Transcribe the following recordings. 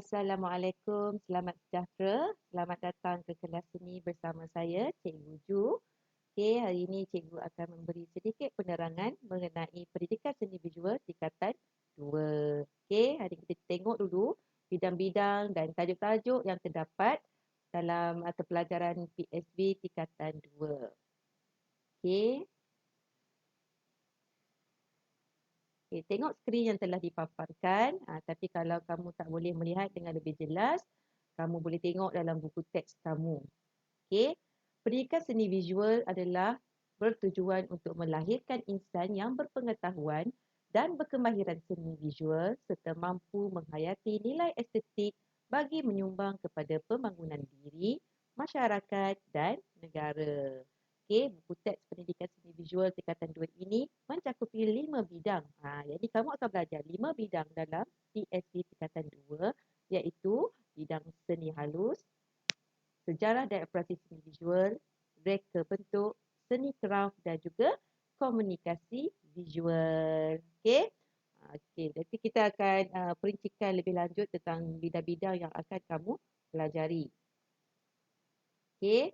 Assalamualaikum, selamat sejahtera. Selamat datang ke kelas seni bersama saya, Cikgu Ju. Okey, hari ini cikgu akan memberi sedikit penerangan mengenai pendidikan seni visual tingkatan 2. Okey, hari ini kita tengok dulu bidang-bidang dan tajuk-tajuk yang terdapat dalam mata pelajaran PSB tingkatan 2. Okey. Okay, tengok skrin yang telah dipaparkan. Tapi kalau kamu tak boleh melihat dengan lebih jelas, kamu boleh tengok dalam buku teks kamu. Okay. Pendidikan seni visual adalah bertujuan untuk melahirkan insan yang berpengetahuan dan berkemahiran seni visual serta mampu menghayati nilai estetik bagi menyumbang kepada pembangunan diri, masyarakat dan negara. Okey, buku teks pendidikan seni visual tingkatan 2 ini mencakupi 5 bidang. Jadi kamu akan belajar 5 bidang dalam PSC tingkatan 2 iaitu bidang seni halus, sejarah dan operasi seni visual, reka bentuk, seni kraft dan juga komunikasi visual. Okey. Okey, nanti kita akan perincikan lebih lanjut tentang bidang-bidang yang akan kamu pelajari. Okey.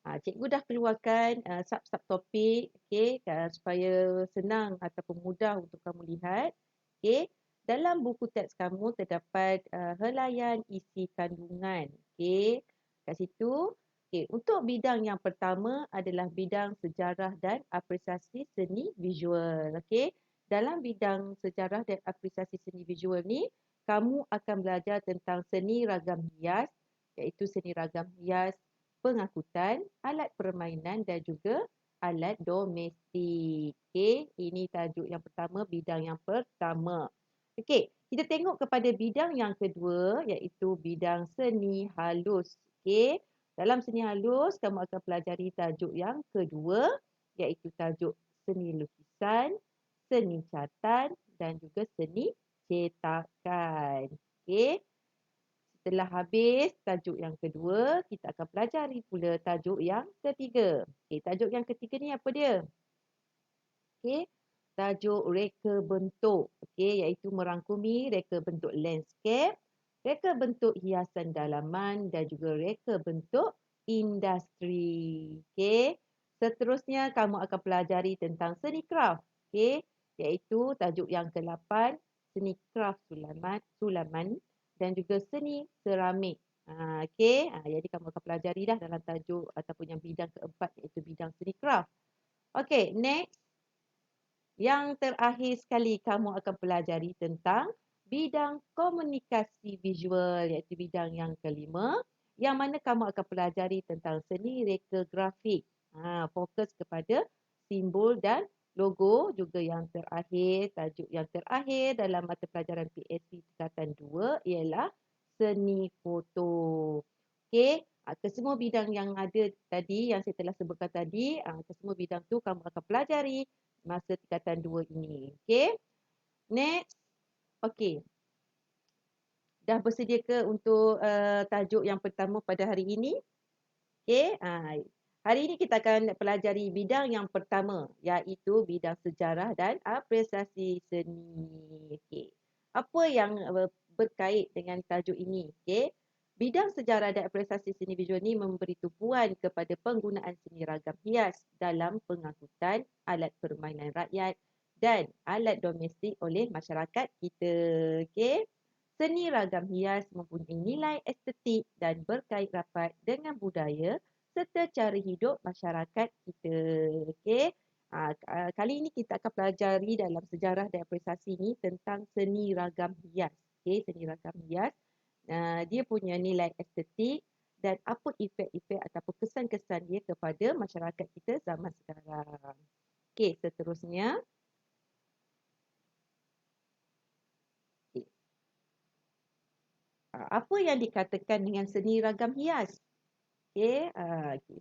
Cikgu dah keluarkan sub-sub topik, okey, supaya senang ataupun mudah untuk kamu lihat. Okey. Dalam buku teks kamu terdapat helaian isi kandungan. Okey. Kat situ, okey, untuk bidang yang pertama adalah bidang sejarah dan apresiasi seni visual. Okey. Dalam bidang sejarah dan apresiasi seni visual ni, kamu akan belajar tentang seni ragam hias, iaitu seni ragam hias pengangkutan, alat permainan dan juga alat domestik. Okey, ini tajuk yang pertama, bidang yang pertama. Okey, kita tengok kepada bidang yang kedua iaitu bidang seni halus. Okey, dalam seni halus kamu akan pelajari tajuk yang kedua iaitu tajuk seni lukisan, seni catatan dan juga seni cetakan. Okey. Setelah habis tajuk yang kedua, kita akan pelajari pula tajuk yang ketiga. Okey, tajuk yang ketiga ni apa dia? Okey, tajuk reka bentuk. Okey, iaitu merangkumi reka bentuk landscape, reka bentuk hiasan dalaman dan juga reka bentuk industri. Okey, seterusnya kamu akan pelajari tentang seni kraft. Okey, iaitu tajuk yang ke-8, seni kraft sulaman dan juga seni seramik. Okey, jadi kamu akan pelajari dah dalam tajuk ataupun yang bidang keempat iaitu bidang seni kraft. Okey, next. Yang terakhir sekali kamu akan pelajari tentang bidang komunikasi visual iaitu bidang yang kelima yang mana kamu akan pelajari tentang seni reka grafik. Fokus kepada simbol dan logo. Juga yang terakhir, tajuk yang terakhir dalam mata pelajaran PSC tingkatan 2 ialah seni foto. Okey, kesemua bidang yang ada tadi, yang saya telah sebutkan tadi, kesemua bidang tu kamu akan pelajari masa tingkatan 2 ini. Okey. Next. Okey. Dah bersedia ke untuk tajuk yang pertama pada hari ini? Okey. Hari ini kita akan pelajari bidang yang pertama iaitu bidang sejarah dan apresiasi seni. Okey. Apa yang berkait dengan tajuk ini? Okey. Bidang sejarah dan apresiasi seni visual ini memberi tumpuan kepada penggunaan seni ragam hias dalam pengangkutan alat permainan rakyat dan alat domestik oleh masyarakat kita. Okey. Seni ragam hias mempunyai nilai estetik dan berkait rapat dengan budaya serta cara hidup masyarakat kita. Okey. Kali ini kita akan pelajari dalam sejarah dan apresiasi ini tentang seni ragam hias. Okey, seni ragam hias. Dia punya nilai estetik dan apa efek-efek ataupun kesan-kesan dia kepada masyarakat kita zaman sekarang. Okey, seterusnya. Okay. Apa yang dikatakan dengan seni ragam hias? Okay.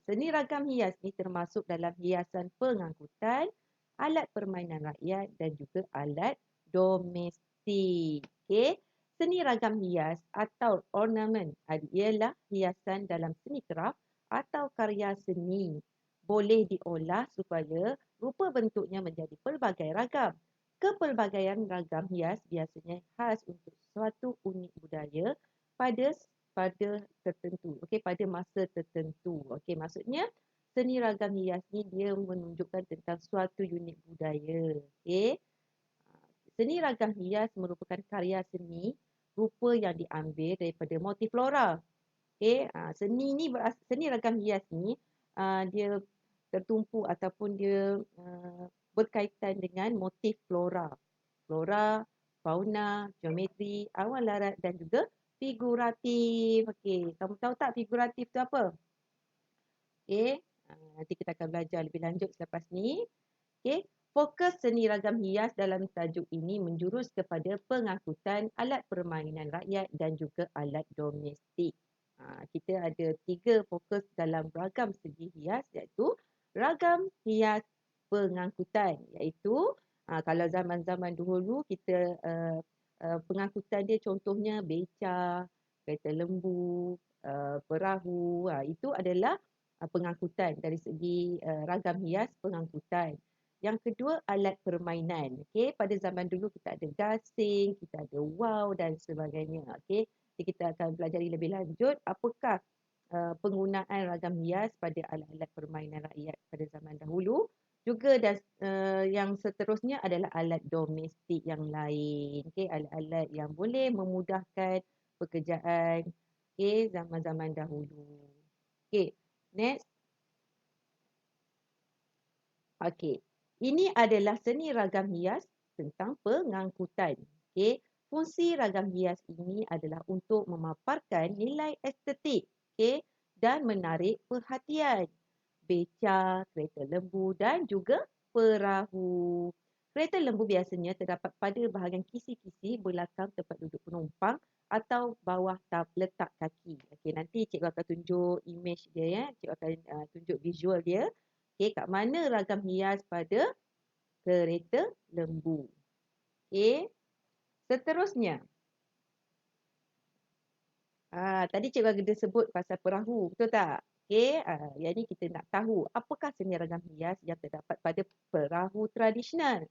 Seni ragam hias ni termasuk dalam hiasan pengangkutan, alat permainan rakyat dan juga alat domestik. Okay. Seni ragam hias atau ornament ialah hiasan dalam seni kraft atau karya seni. Boleh diolah supaya rupa bentuknya menjadi pelbagai ragam. Kepelbagaian ragam hias biasanya khas untuk suatu unit budaya pada pada tertentu. Okey, pada masa tertentu. Okey, maksudnya seni ragam hias ni dia menunjukkan tentang suatu unit budaya. Okey. Seni ragam hias merupakan karya seni rupa yang diambil daripada motif flora. Okey, seni ragam hias ni dia tertumpu ataupun dia berkaitan dengan motif flora. Flora, fauna, geometri, awan larat dan juga figuratif. Okey, kamu tahu tak figuratif tu apa? Okey, nanti kita akan belajar lebih lanjut selepas ni. Okey, fokus seni ragam hias dalam tajuk ini menjurus kepada pengangkutan alat permainan rakyat dan juga alat domestik. Kita ada 3 fokus dalam ragam segi hias iaitu ragam hias pengangkutan iaitu kalau zaman-zaman dahulu kita pengangkutan dia contohnya beca, kereta lembu, perahu, itu adalah pengangkutan dari segi ragam hias pengangkutan. Yang kedua, alat permainan. Okey, pada zaman dulu kita ada gasing, kita ada wow dan sebagainya. Okey, jadi kita akan pelajari lebih lanjut apakah penggunaan ragam hias pada alat-alat permainan rakyat pada zaman dahulu. Juga yang seterusnya adalah alat domestik yang lain. Okey, alat-alat yang boleh memudahkan pekerjaan zaman-zaman dahulu. Okey, next. Okey. Ini adalah seni ragam hias tentang pengangkutan. Okey. Fungsi ragam hias ini adalah untuk memaparkan nilai estetik, okey, dan menarik perhatian. Beca, kereta lembu dan juga perahu. Kereta lembu biasanya terdapat pada bahagian kisi-kisi belakang tempat duduk penumpang atau bawah letak kaki. Okey, nanti cikgu akan tunjuk image dia ya. Cikgu akan tunjuk visual dia. Okey, kat mana ragam hias pada kereta lembu. Okey. Seterusnya. Tadi cikgu ada sebut pasal perahu, betul tak? Okey, yang ni kita nak tahu apakah seni ragam hias yang terdapat pada perahu tradisional.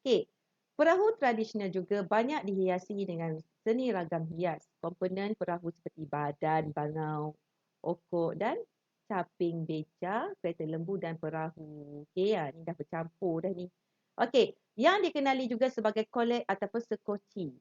Okey. Perahu tradisional juga banyak dihiasi dengan seni ragam hias. Komponen perahu seperti badan, bangau, okok dan caping beca, kereta lembu dan perahu. Okey, ni dah bercampur dah ni. Okey, yang dikenali juga sebagai kolek ataupun sekoci.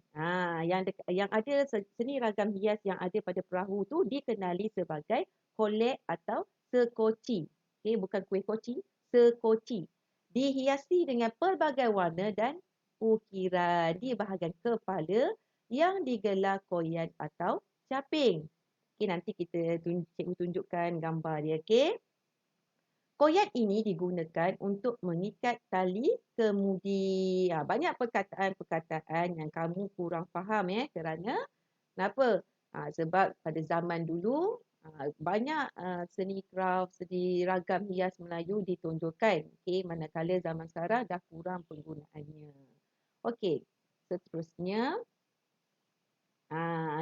Yang ada seni ragam hias yang ada pada perahu tu dikenali sebagai kolek atau sekoci. Okey, bukan kuih koci, sekoci. Dihiasi dengan pelbagai warna dan ukiran di bahagian kepala yang digelar koyan atau caping. Okey, nanti cikgu tunjukkan gambar dia, okey. Koyan ini digunakan untuk mengikat tali kemudi. Banyak perkataan-perkataan yang kamu kurang faham kerana kenapa? Sebab pada zaman dulu banyak seni craft, seni ragam hias Melayu ditonjolkan. Okey, manakala zaman sekarang dah kurang penggunaannya. Okey, seterusnya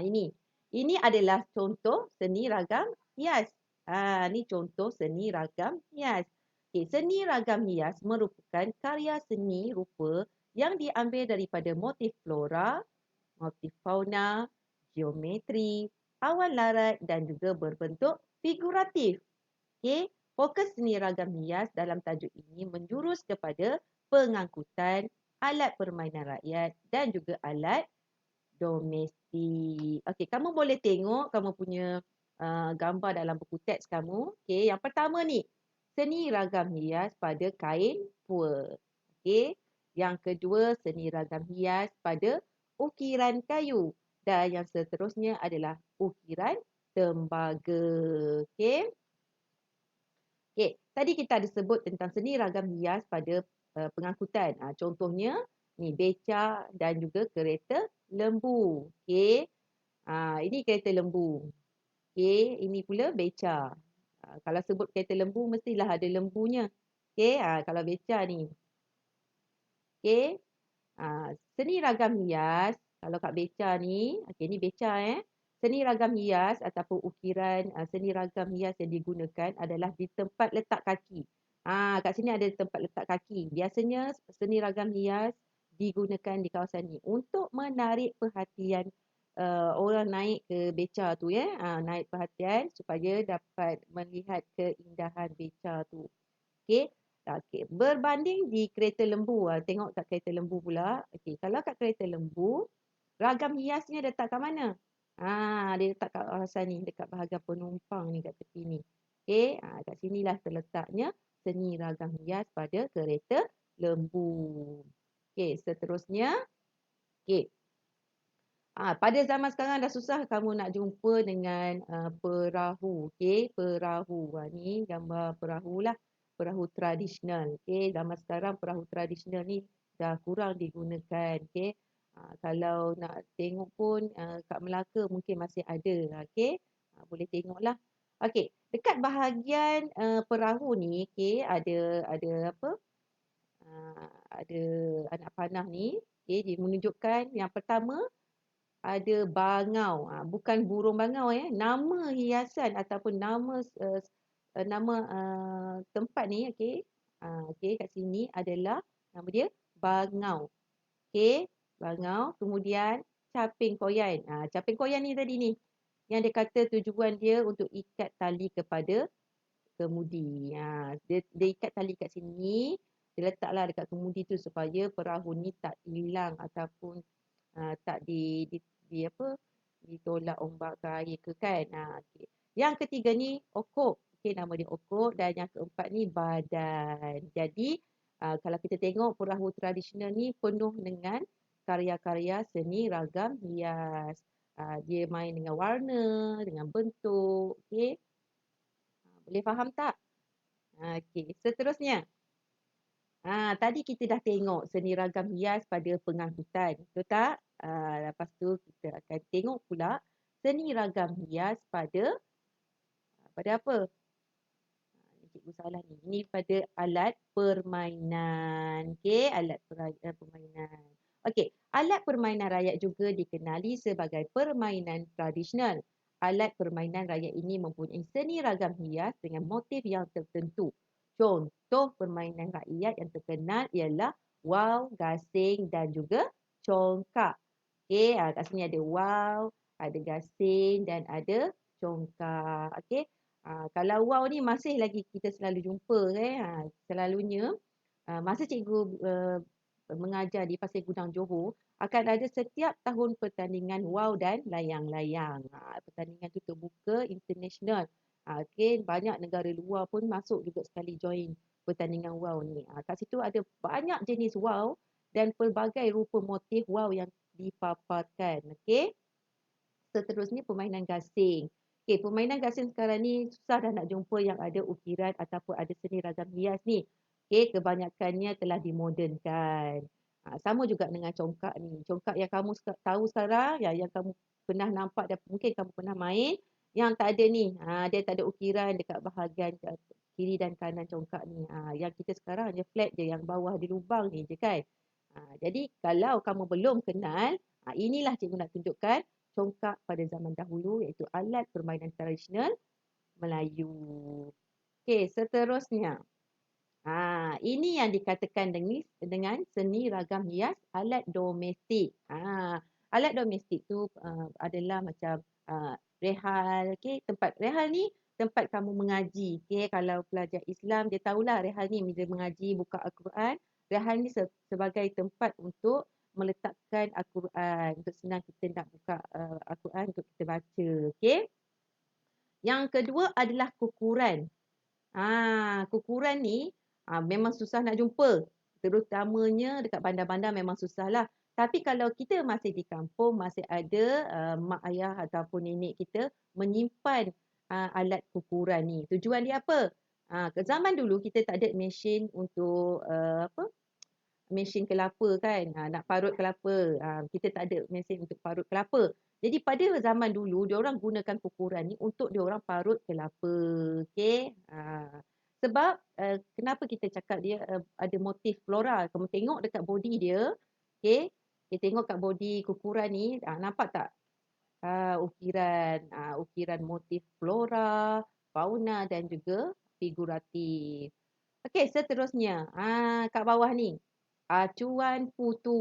ini. Ini adalah contoh seni ragam hias. Ni contoh seni ragam hias. Okay, seni ragam hias merupakan karya seni rupa yang diambil daripada motif flora, motif fauna, geometri, awan larat dan juga berbentuk figuratif. Okay, fokus seni ragam hias dalam tajuk ini menjurus kepada pengangkutan alat permainan rakyat dan juga alat domestik. Okey, kamu boleh tengok kamu punya gambar dalam buku teks kamu. Okey, yang pertama ni, seni ragam hias pada kain pua. Okey, yang kedua seni ragam hias pada ukiran kayu dan yang seterusnya adalah ukiran tembaga. Okey. Okey, tadi kita ada sebut tentang seni ragam hias pada pengangkutan. Contohnya ni beca dan juga kereta lembu. Okey. Ini kereta lembu. Okey, ini pula beca. Kalau sebut kereta lembu mestilah ada lembunya. Okey, kalau beca ni. Okey. Seni ragam hias kalau kat beca ni, okey ni beca Seni ragam hias ataupun ukiran seni ragam hias yang digunakan adalah di tempat letak kaki. Kat sini ada tempat letak kaki. Biasanya seni ragam hias digunakan di kawasan ni untuk menarik perhatian orang naik ke beca tu ya, naik perhatian supaya dapat melihat keindahan beca tu. Okey. Okey, berbanding di kereta lembu, tengok kat kereta lembu pula. Okey, kalau kat kereta lembu, ragam hiasnya letak kat mana? Dia letak kat kawasan ni, dekat bahagian penumpang ni kat tepi ni. Okey, kat sinilah terletaknya seni ragam hias pada kereta lembu. Okey, seterusnya. Okey. Pada zaman sekarang dah susah kamu nak jumpa dengan perahu. Okey, perahu. Ni gambar perahu lah. Perahu tradisional. Okey, zaman sekarang perahu tradisional ni dah kurang digunakan. Okey. Kalau nak tengok pun kat Melaka mungkin masih ada. Okey. Boleh tengoklah. Okey, dekat bahagian perahu ni, okey, ada apa? Ada anak panah ni. Okey, dia menunjukkan yang pertama ada bangau, bukan burung bangau ya. Nama hiasan ataupun nama tempat ni, okey. Okey, kat sini adalah nama dia bangau. Okey, bangau. Kemudian caping koyan. Caping koyan ni tadi ni yang dia kata tujuan dia untuk ikat tali kepada kemudi. Dia ikat tali kat sini, dia letaklah dekat kemudi tu supaya perahu ni tak hilang ataupun tak di apa, ditolak ombak ke air ke kan. Okay. Yang ketiga ni okok. Okey, nama dia okok. Dan yang keempat ni badan. Jadi kalau kita tengok perahu tradisional ni penuh dengan karya-karya seni ragam hias. Dia main dengan warna, dengan bentuk. Okey. Boleh faham tak? Okey, seterusnya. Tadi kita dah tengok seni ragam hias pada pengangkutan, betul tak? Lepas tu kita akan tengok pula seni ragam hias pada apa? Cikgu salah ni. Ini pada alat permainan. Okey, alat permainan. Okey, alat permainan rakyat juga dikenali sebagai permainan tradisional. Alat permainan rakyat ini mempunyai seni ragam hias dengan motif yang tertentu. Contoh permainan rakyat yang terkenal ialah wau, gasing dan juga congkak. Okey, kat sini ada wau, ada gasing dan ada congkak. Okey. Kalau wau ni masih lagi kita selalu jumpa selalunya masa cikgu mengajar di Pasir Gudang Johor akan ada setiap tahun pertandingan wau dan layang-layang. Pertandingan tu terbuka international. Okey, banyak negara luar pun masuk juga sekali join pertandingan wau ni. Kat situ ada banyak jenis wau dan pelbagai rupa motif wau yang dipaparkan. Okey. Seterusnya permainan gasing. Okey, permainan gasing sekarang ni susah dah nak jumpa yang ada ukiran ataupun ada seni ragam hias ni. Okey, kebanyakannya telah dimodernkan. Sama juga dengan congkak ni. Congkak yang kamu tahu sekarang, yang kamu pernah nampak dan mungkin kamu pernah main, yang tak ada ni. Dia tak ada ukiran dekat bahagian kiri dan kanan congkak ni. Yang kita sekarang hanya flat je, yang bawah di lubang ni je kan. Jadi kalau kamu belum kenal, inilah cikgu nak tunjukkan congkak pada zaman dahulu iaitu alat permainan tradisional Melayu. Okey, seterusnya. Ini yang dikatakan dengan seni ragam hias alat domestik. Alat domestik tu adalah macam rehal. Okey, tempat rehal ni tempat kamu mengaji. Okey, kalau pelajar Islam dia tahulah rehal ni bila mengaji buka Al-Quran. Rehal ni sebagai tempat untuk meletakkan Al-Quran untuk senang kita nak buka Al-Quran untuk kita baca. Okey. Yang kedua adalah kukuran. Kukuran ni memang susah nak jumpa. Terutamanya dekat bandar-bandar memang susah lah. Tapi kalau kita masih di kampung, masih ada mak ayah ataupun nenek kita menyimpan alat kukuran ni. Tujuan dia apa? Ke zaman dulu kita tak ada mesin untuk apa? Mesin kelapa kan, nak parut kelapa. Kita tak ada mesin untuk parut kelapa. Jadi pada zaman dulu, diorang gunakan kukuran ni untuk diorang parut kelapa. Okey. Sebab kenapa kita cakap dia ada motif floral. Kamu tengok dekat body dia. Okey. Kita tengok kat body kukuran ni, nampak tak? Ukiran motif flora, fauna dan juga figuratif. Okey, seterusnya. Kat bawah ni. Acuan putu.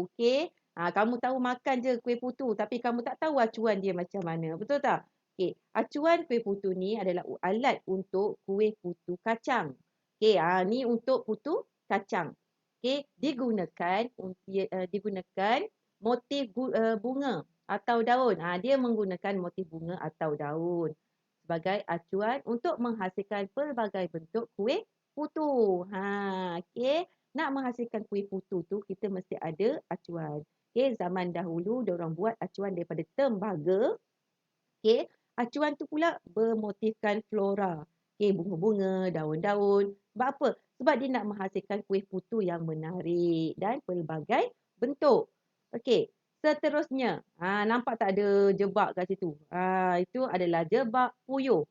Okey. Kamu tahu makan je kuih putu tapi kamu tak tahu acuan dia macam mana. Betul tak? Okey, acuan kuih putu ni adalah alat untuk kuih putu kacang. Okey, ni untuk putu kacang. Okey, digunakan motif bunga atau daun. Dia menggunakan motif bunga atau daun sebagai acuan untuk menghasilkan pelbagai bentuk kuih putu. Okey. Nak menghasilkan kuih putu tu kita mesti ada acuan. Okey, zaman dahulu diorang buat acuan daripada tembaga. Okey, acuan tu pula bermotifkan flora. Okey, bunga-bunga, daun-daun. Sebab apa? Sebab dia nak menghasilkan kuih putu yang menarik dan pelbagai bentuk. Okey, seterusnya. Nampak tak ada jebak kat situ? Itu adalah jebak puyuh.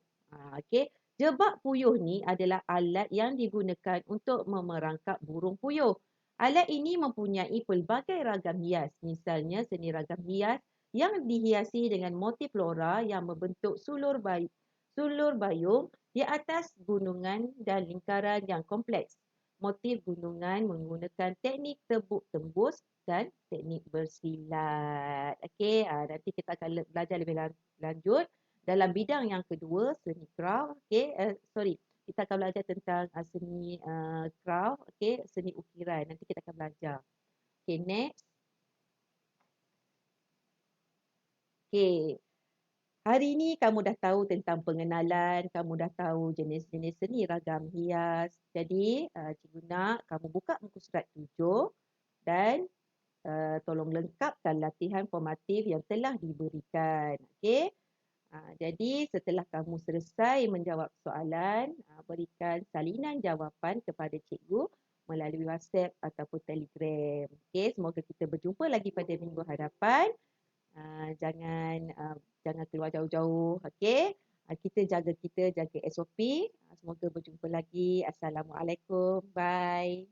Okey, jebak puyuh ni adalah alat yang digunakan untuk memerangkap burung puyuh. Alat ini mempunyai pelbagai ragam hias. Misalnya seni ragam hias yang dihiasi dengan motif flora yang membentuk sulur bayung di atas gunungan dan lingkaran yang kompleks. Motif gunungan menggunakan teknik tebuk tembus dan teknik bersilat. Okey, nanti kita akan belajar lebih lanjut dalam bidang yang kedua, seni craft. Okey, kita akan belajar tentang seni craft, okey, seni ukiran. Nanti kita akan belajar. Okey, next. Okey. Hari ini kamu dah tahu tentang pengenalan, kamu dah tahu jenis-jenis seni ragam hias. Jadi, cikgu nak kamu buka muka surat 7 dan tolong lengkapkan latihan formatif yang telah diberikan. Okey. Jadi, setelah kamu selesai menjawab soalan, berikan salinan jawapan kepada cikgu melalui WhatsApp ataupun Telegram. Okey, semoga kita berjumpa lagi pada minggu hadapan. Jangan keluar jauh-jauh, okey? Kita jaga SOP. Semoga berjumpa lagi. Assalamualaikum. Bye.